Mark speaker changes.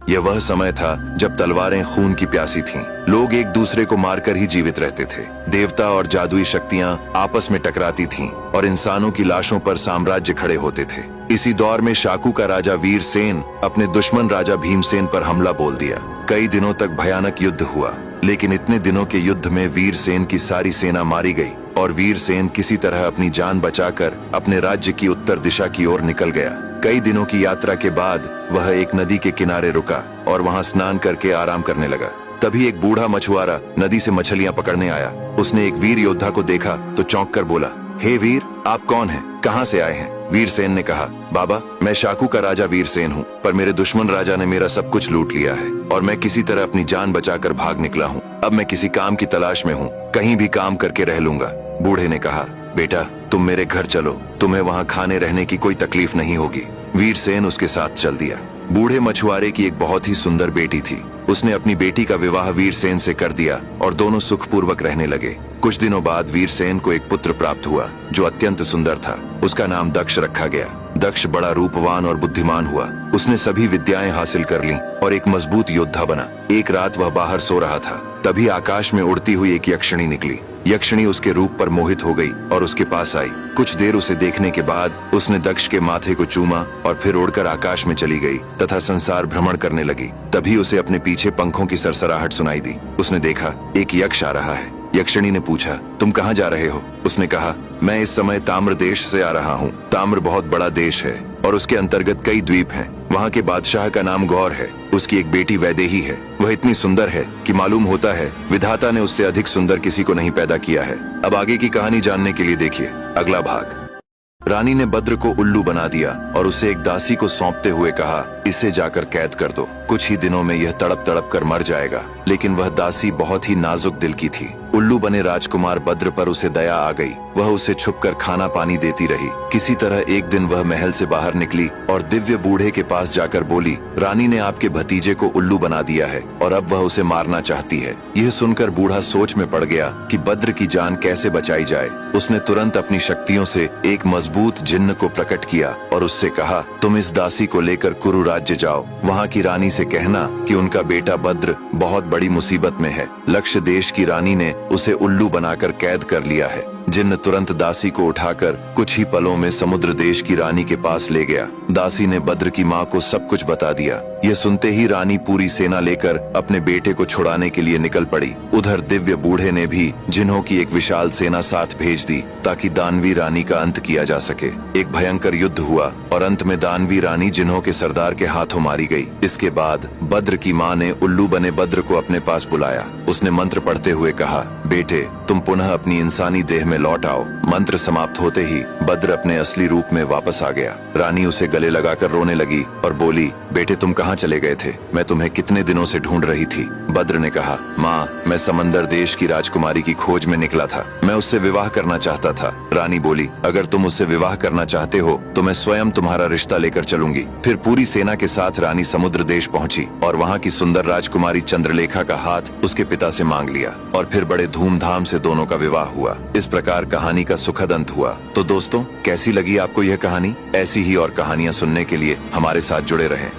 Speaker 1: यह वह समय था जब तलवारें खून की प्यासी थीं। लोग एक दूसरे को मारकर ही जीवित रहते थे। देवता और जादुई शक्तियां आपस में टकराती थीं और इंसानों की लाशों पर साम्राज्य खड़े होते थे। इसी दौर में शाकू का राजा वीरसेन अपने दुश्मन राजा भीमसेन पर हमला बोल दिया। कई दिनों तक भयानक युद्ध हुआ, लेकिन इतने दिनों के युद्ध में वीरसेन की सारी सेना मारी गई और वीरसेन किसी तरह अपनी जान बचाकर अपने राज्य की उत्तर दिशा की ओर निकल गया। कई दिनों की यात्रा के बाद वह एक नदी के किनारे रुका और वहां स्नान करके आराम करने लगा। तभी एक बूढ़ा मछुआरा नदी से मछलियां पकड़ने आया। उसने एक वीर योद्धा को देखा तो चौंक कर बोला, हे वीर, आप कौन हैं? कहां से आए हैं? वीरसेन ने कहा, बाबा, मैं शाकू का राजा वीरसेन हूँ, पर मेरे दुश्मन राजा ने मेरा सब कुछ लूट लिया है और मैं किसी तरह अपनी जान बचाकर भाग निकला हूँ। अब मैं किसी काम की तलाश में हूँ, कहीं भी काम करके रह लूंगा। बूढ़े ने कहा, बेटा, तुम मेरे घर चलो, तुम्हें वहाँ खाने रहने की कोई तकलीफ नहीं होगी। वीरसेन उसके साथ चल दिया। बूढ़े मछुआरे की एक बहुत ही सुंदर बेटी थी। उसने अपनी बेटी का विवाह वीरसेन से कर दिया और दोनों सुखपूर्वक रहने लगे। कुछ दिनों बाद वीरसेन को एक पुत्र प्राप्त हुआ जो अत्यंत सुंदर था। उसका नाम दक्ष रखा गया। दक्ष बड़ा रूपवान और बुद्धिमान हुआ। उसने सभी विद्याएं हासिल कर लीं और एक मजबूत योद्धा बना। एक रात वह बाहर सो रहा था, तभी आकाश में उड़ती हुई एक यक्षिणी निकली। यक्षिणी उसके रूप पर मोहित हो गई और उसके पास आई। कुछ देर उसे देखने के बाद उसने दक्ष के माथे को चूमा और फिर उड़कर आकाश में चली गई तथा संसार भ्रमण करने लगी। तभी उसे अपने पीछे पंखों की सरसराहट सुनाई दी। उसने देखा एक यक्ष आ रहा है। यक्षिणी ने पूछा, तुम कहाँ जा रहे हो? उसने कहा, मैं इस समय ताम्र देश से आ रहा हूँ। ताम्र बहुत बड़ा देश है और उसके अंतर्गत कई द्वीप हैं। वहाँ के बादशाह का नाम गौर है। उसकी एक बेटी वैदेही है। वह इतनी सुंदर है कि मालूम होता है विधाता ने उससे अधिक सुंदर किसी को नहीं पैदा किया है। अब आगे की कहानी जानने के लिए देखिए अगला भाग। रानी ने बद्र को उल्लू बना दिया और उसे एक दासी को सौंपते हुए कहा, इसे जाकर कैद कर दो। कुछ ही दिनों में यह तड़प तड़प कर मर जाएगा। लेकिन वह दासी बहुत ही नाजुक दिल की थी। उल्लू बने राजकुमार बद्र पर उसे दया आ गई। वह उसे छुपकर खाना पानी देती रही। किसी तरह एक दिन वह महल से बाहर निकली और दिव्य बूढ़े के पास जाकर बोली, रानी ने आपके भतीजे को उल्लू बना दिया है और अब वह उसे मारना चाहती है। यह सुनकर बूढ़ा सोच में पड़ गया कि बद्र की जान कैसे बचाई जाए। उसने तुरंत अपनी शक्तियों से एक मजबूत जिन्न को प्रकट किया और उससे कहा, तुम इस दासी को लेकर कुरु राज्य जाओ। वहाँ की रानी से कहना कि उनका बेटा बद्र बहुत बड़ी मुसीबत में है। लक्ष्य देश की रानी ने उसे उल्लू बनाकर कैद कर लिया है। जिन्न तुरंत दासी को उठाकर कुछ ही पलों में समुद्र देश की रानी के पास ले गया। दासी ने बद्र की माँ को सब कुछ बता दिया। यह सुनते ही रानी पूरी सेना लेकर अपने बेटे को छुड़ाने के लिए निकल पड़ी। उधर दिव्य बूढ़े ने भी जिन्हों की एक विशाल सेना साथ भेज दी ताकि दानवी रानी का अंत किया जा सके। एक भयंकर युद्ध हुआ और अंत में दानवी रानी जिन्हों के सरदार के हाथों मारी गई। इसके बाद बद्र की माँ ने उल्लू बने बद्र को अपने पास बुलाया। उसने मंत्र पढ़ते हुए कहा, बेटे, तुम पुनः अपनी इंसानी देह में लौट आओ। मंत्र समाप्त होते ही बद्र अपने असली रूप में वापस आ गया। रानी उसे गले लगाकर रोने लगी और बोली, बेटे, तुम कहाँ चले गए थे? मैं तुम्हें कितने दिनों से ढूंढ रही थी। बद्र ने कहा, माँ, मैं समंदर देश की राजकुमारी की खोज में निकला था। मैं उससे विवाह करना चाहता था। रानी बोली, अगर तुम उससे विवाह करना चाहते हो तो मैं स्वयं तुम्हारा रिश्ता लेकर चलूंगी। फिर पूरी सेना के साथ रानी समुद्र देश पहुंची और वहाँ की सुंदर राजकुमारी चंद्रलेखा का हाथ उसके पिता से मांग लिया और फिर बड़े धूमधाम से दोनों का विवाह हुआ। इस प्रकार कहानी का सुखद अंत हुआ। तो दोस्तों, कैसी लगी आपको यह कहानी? ऐसी ही और कहानियां सुनने के लिए हमारे साथ जुड़े रहें।